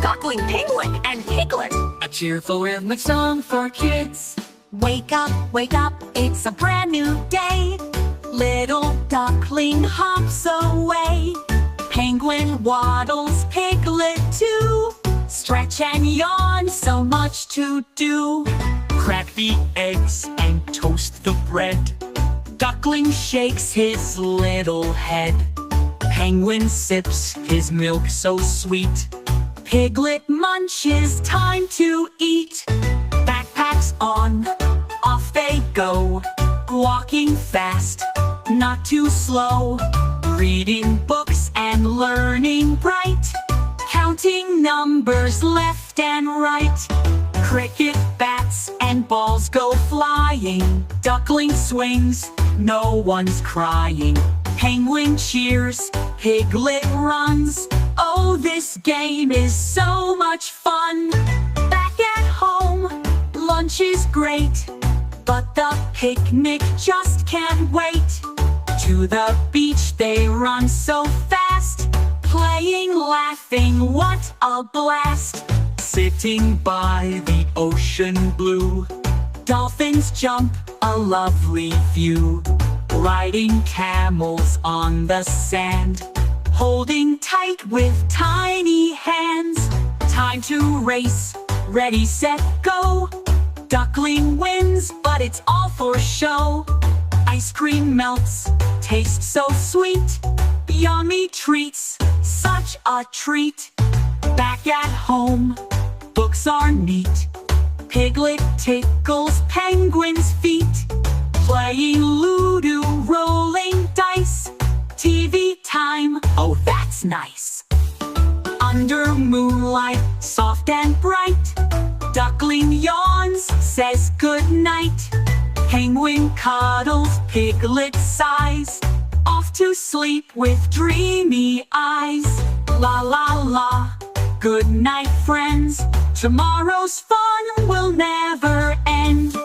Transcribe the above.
Duckling, Piglet, and Piglet. A cheerful rhythmic song for kids. Wake up, it's a brand new day. Little duckling hops away. Penguin waddles, Piglet too. Stretch and yawn, so much to do. Crack the eggs and toast the bread. Duckling shakes his little head. Penguin sips his milk so sweet. Piglet munches, time to eat. Backpacks on, off they go. Walking fast, not too slow. Reading books and learning bright. Counting numbers left and right. Cricket bats and balls go flying. Duckling swings, no one's crying. Penguin cheers, Piglet runs. Oh, this game is so much fun. Back at home, lunch is great, but the picnic just can't wait. To the beach they run so fast. Playing, laughing, what a blast. Sitting by the ocean blue. Dolphins jump, a lovely view. Riding camels on the sand. Holding tight with tiny hands. Time to race, ready, set, go. Duckling wins, but it's all for show. Ice cream melts, tastes so sweet. Yummy treats, such a treat. Back at home, books are neat. Piglet tickles Penguin's feet. Playing Ludo, rolling dice. TV time, oh that's nice. Under moonlight, soft and bright. Duckling yawns, says good night. Penguin cuddles, Piglet sighs. Off to sleep with dreamy eyes. La la la, good night friends. Tomorrow's fun will never end.